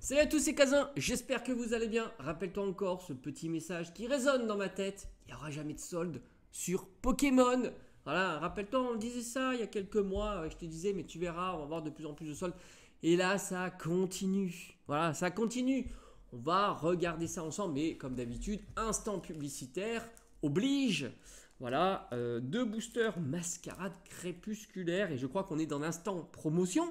Salut à tous, c'est Kazin, j'espère que vous allez bien. Rappelle-toi encore ce petit message qui résonne dans ma tête. Il n'y aura jamais de solde sur Pokémon. Voilà, rappelle-toi, on disait ça il y a quelques mois. Je te disais, mais tu verras, on va avoir de plus en plus de soldes. Et là, ça continue. Voilà, ça continue. On va regarder ça ensemble, mais comme d'habitude, instant publicitaire oblige. Voilà, deux boosters mascarade crépusculaire et je crois qu'on est dans l'instant promotion.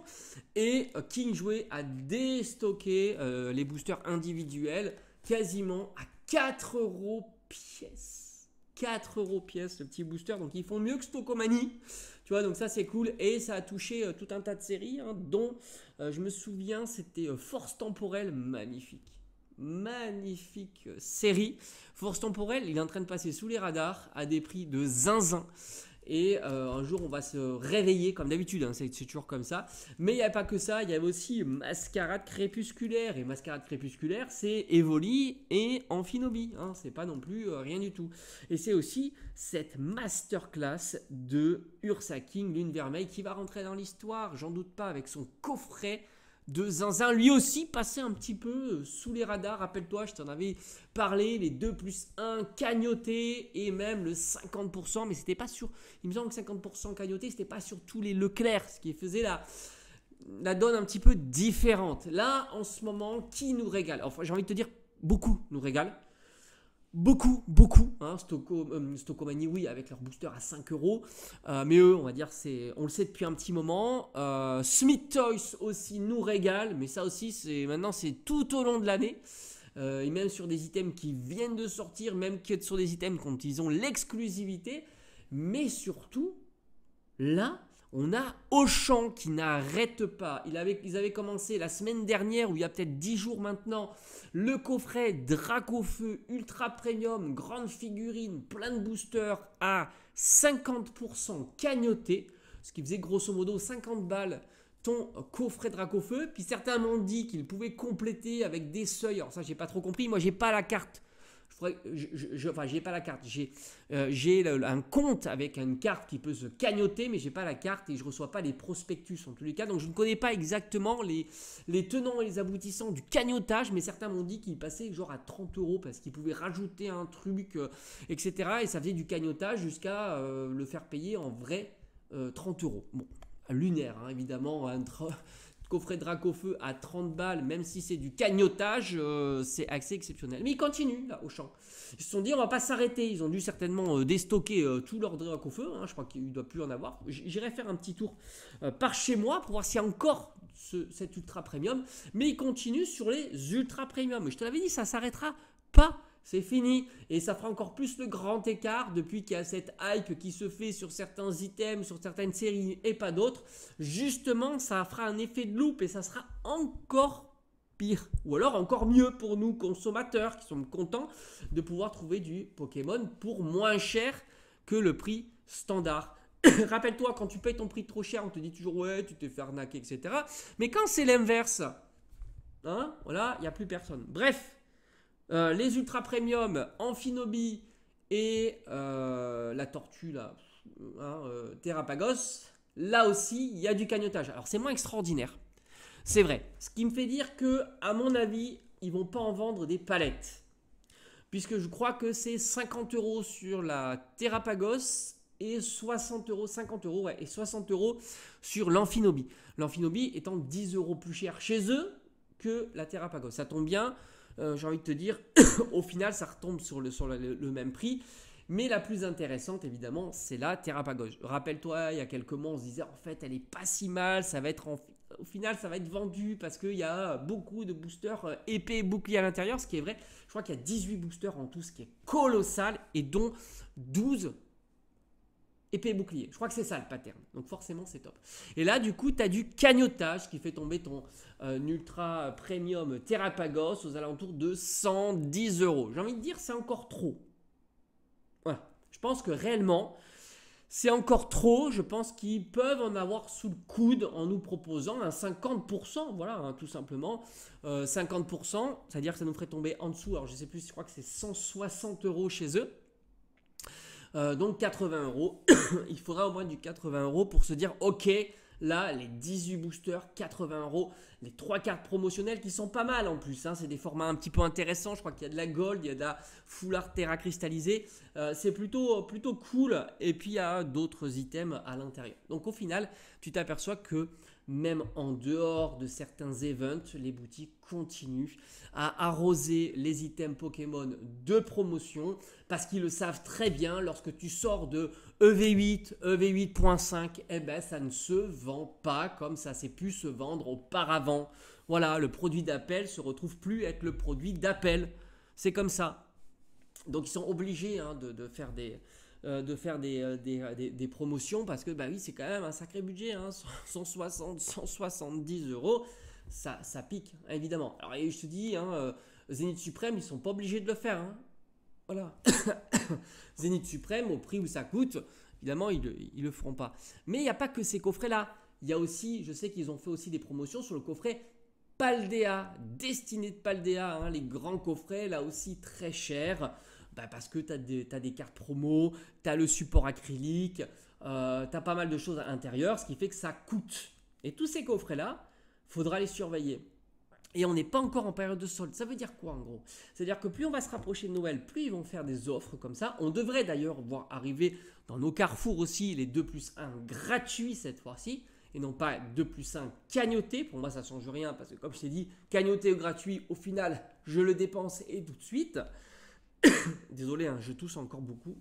Et King Jouet a déstocké les boosters individuels quasiment à 4 euros pièce. 4 euros pièce le petit booster, donc ils font mieux que Stockomanie. Tu vois, donc ça c'est cool et ça a touché tout un tas de séries, dont je me souviens c'était Force Temporelle, magnifique série. Force Temporelle, il est en train de passer sous les radars à des prix de zinzin. Et un jour, on va se réveiller comme d'habitude, c'est toujours comme ça. Mais il n'y a pas que ça, il y avait aussi Mascarade Crépusculaire. Et Mascarade Crépusculaire, c'est Evoli et Amphinobie. C'est pas non plus rien du tout. Et c'est aussi cette masterclass de Ursa King, Lune Vermeille, qui va rentrer dans l'histoire, j'en doute pas, avec son coffret de zinzin, lui aussi passé un petit peu sous les radars. Rappelle-toi, je t'en avais parlé, les 2+1 cagnotés et même le 50%, mais c'était pas sur, il me semble que 50% cagnoté, c'était pas sur tous les Leclerc, ce qui faisait la donne un petit peu différente. Là, en ce moment, qui nous régale? Enfin, j'ai envie de te dire, beaucoup nous régalent. Beaucoup. Stockomanie, oui, avec leur booster à 5 euros. Mais eux, on va dire, on le sait depuis un petit moment. Smith Toys aussi nous régale. Mais ça aussi, maintenant, c'est tout au long de l'année. Et même sur des items qui viennent de sortir, même que sur des items quand ils ont l'exclusivité. Mais surtout, là, on a Auchan qui n'arrête pas. Ils avaient commencé la semaine dernière, ou il y a peut-être 10 jours maintenant, le coffret Dracofeu Ultra Premium, grande figurine, plein de boosters à 50% cagnoté. Ce qui faisait grosso modo 50 balles ton coffret Dracofeu. Puis certains m'ont dit qu'ils pouvaient compléter avec des seuils. Alors ça, j'ai pas trop compris. Moi, j'ai pas la carte. J'ai pas la carte, j'ai un compte avec une carte qui peut se cagnoter, mais j'ai pas la carte et je reçois pas les prospectus en tous les cas, donc je ne connais pas exactement les tenants et les aboutissants du cagnotage, mais certains m'ont dit qu'il passait genre à 30 euros parce qu'ils pouvaient rajouter un truc, etc. Et ça faisait du cagnotage jusqu'à le faire payer en vrai 30 euros. Bon, lunaire, évidemment, coffret Dracofeu à 30 balles, même si c'est du cagnotage, c'est assez exceptionnel. Mais ils continuent là au champ. Ils se sont dit on va pas s'arrêter. Ils ont dû certainement déstocker tout leur Dracofeu. Je crois qu'il ne doit plus en avoir. J'irai faire un petit tour par chez moi pour voir s'il y a encore cet ultra premium. Mais ils continuent sur les ultra premium. Je te l'avais dit, ça s'arrêtera pas. C'est fini et ça fera encore plus le grand écart depuis qu'il y a cette hype qui se fait sur certains items, sur certaines séries et pas d'autres. Justement, ça fera un effet de loupe et ça sera encore pire ou alors encore mieux pour nous consommateurs qui sommes contents de pouvoir trouver du Pokémon pour moins cher que le prix standard. Rappelle-toi, quand tu payes ton prix trop cher, on te dit toujours ouais, tu t'es fait arnaquer, etc. Mais quand c'est l'inverse, voilà, il n'y a plus personne. Bref. Les ultra premium, Amphinobie et la tortue là, Terrapagos, là aussi il y a du cagnotage. Alors c'est moins extraordinaire, c'est vrai. Ce qui me fait dire que, à mon avis, ils vont pas en vendre des palettes, puisque je crois que c'est 50 euros sur la Terrapagos et 60 euros, 50 euros, ouais, et 60 euros sur l'Amphinobie. L'Amphinobie étant 10 euros plus cher chez eux que la Terrapagos. Ça tombe bien. J'ai envie de te dire, au final, ça retombe sur le même prix. Mais la plus intéressante, évidemment, c'est la Terrapagos. Rappelle-toi, il y a quelques mois, on se disait, en fait, elle est pas si mal. Ça va être au final, ça va être vendu parce qu'il y a beaucoup de boosters épais et boucliers à l'intérieur. Ce qui est vrai, je crois qu'il y a 18 boosters en tout, ce qui est colossal. Et dont 12 épée bouclier. Je crois que c'est ça le pattern. Donc forcément, c'est top. Et là, du coup, tu as du cagnotage qui fait tomber ton ultra premium Terrapagos aux alentours de 110 euros. J'ai envie de dire, c'est encore trop. Voilà. Je pense que réellement, c'est encore trop. Je pense qu'ils peuvent en avoir sous le coude en nous proposant un 50%. Voilà, tout simplement. 50%, c'est-à-dire que ça nous ferait tomber en dessous. Alors, je ne sais plus, je crois que c'est 160 euros chez eux. Donc 80 euros. Il faudra au moins du 80 euros pour se dire ok, Là, les 18 boosters, 80 €. Les 3 cartes promotionnelles qui sont pas mal en plus. Hein. C'est des formats un petit peu intéressants. Je crois qu'il y a de la gold, il y a de la full art terra cristallisée. C'est plutôt cool. Et puis, il y a d'autres items à l'intérieur. Donc, au final, tu t'aperçois que même en dehors de certains events, les boutiques continuent à arroser les items Pokémon de promotion parce qu'ils le savent très bien. Lorsque tu sors de EV8, EV8.5, eh ben, ça ne se vend pas comme ça s'est pu se vendre auparavant. Voilà, le produit d'appel se retrouve plus être le produit d'appel. C'est comme ça. Donc ils sont obligés de faire des promotions parce que bah oui, c'est quand même un sacré budget, 160, 170 €, ça pique évidemment. Alors et je te dis, Zénith Suprême, ils sont pas obligés de le faire. Voilà. Zénith Suprême, au prix où ça coûte, évidemment, ils le feront pas. Mais il n'y a pas que ces coffrets-là. Il y a aussi, je sais qu'ils ont fait aussi des promotions sur le coffret Paldea, Destinée de Paldea, les grands coffrets, là aussi très chers. Parce que tu as des cartes promo, tu as le support acrylique, tu as pas mal de choses à l'intérieur, ce qui fait que ça coûte. Et tous ces coffrets-là, il faudra les surveiller. Et on n'est pas encore en période de solde. Ça veut dire quoi en gros? C'est-à-dire que plus on va se rapprocher de Noël, plus ils vont faire des offres comme ça. On devrait d'ailleurs voir arriver dans nos carrefours aussi les 2+1 gratuits cette fois-ci. Et non pas 2+1 cagnoté. Pour moi, ça ne change rien parce que comme je t'ai dit, cagnoté ou gratuit, au final, je le dépense et tout de suite. Désolé, je tousse encore beaucoup.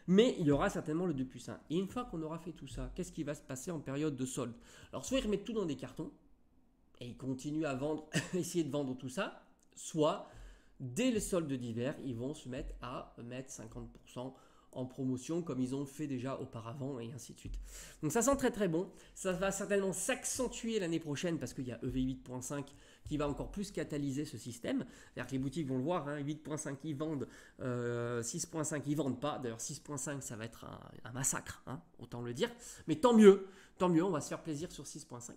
Mais il y aura certainement le 2+1. Et une fois qu'on aura fait tout ça, qu'est-ce qui va se passer en période de solde? Alors, soit ils remettent tout dans des cartons et ils continuent à vendre, essayer de vendre tout ça, soit dès le solde d'hiver, ils vont se mettre à mettre 50% en promotion comme ils ont fait déjà auparavant et ainsi de suite. Donc ça sent très très bon. Ça va certainement s'accentuer l'année prochaine parce qu'il y a EV8.5 qui va encore plus catalyser ce système. C'est-à-dire que les boutiques vont le voir, 8.5 ils vendent, 6.5 ils vendent pas. D'ailleurs 6.5 ça va être un massacre, autant le dire. Mais tant mieux, on va se faire plaisir sur 6.5.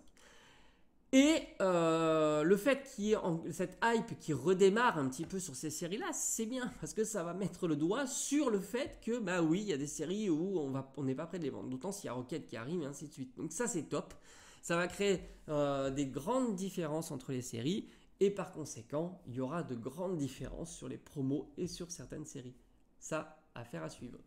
Et le fait qu'il y ait cette hype qui redémarre un petit peu sur ces séries-là, c'est bien parce que ça va mettre le doigt sur le fait que, bah oui, il y a des séries où on n'est pas près de les vendre. D'autant s'il y a Rocket qui arrive et ainsi de suite. Donc ça, c'est top. Ça va créer des grandes différences entre les séries et par conséquent, il y aura de grandes différences sur les promos et sur certaines séries. Ça, affaire à suivre.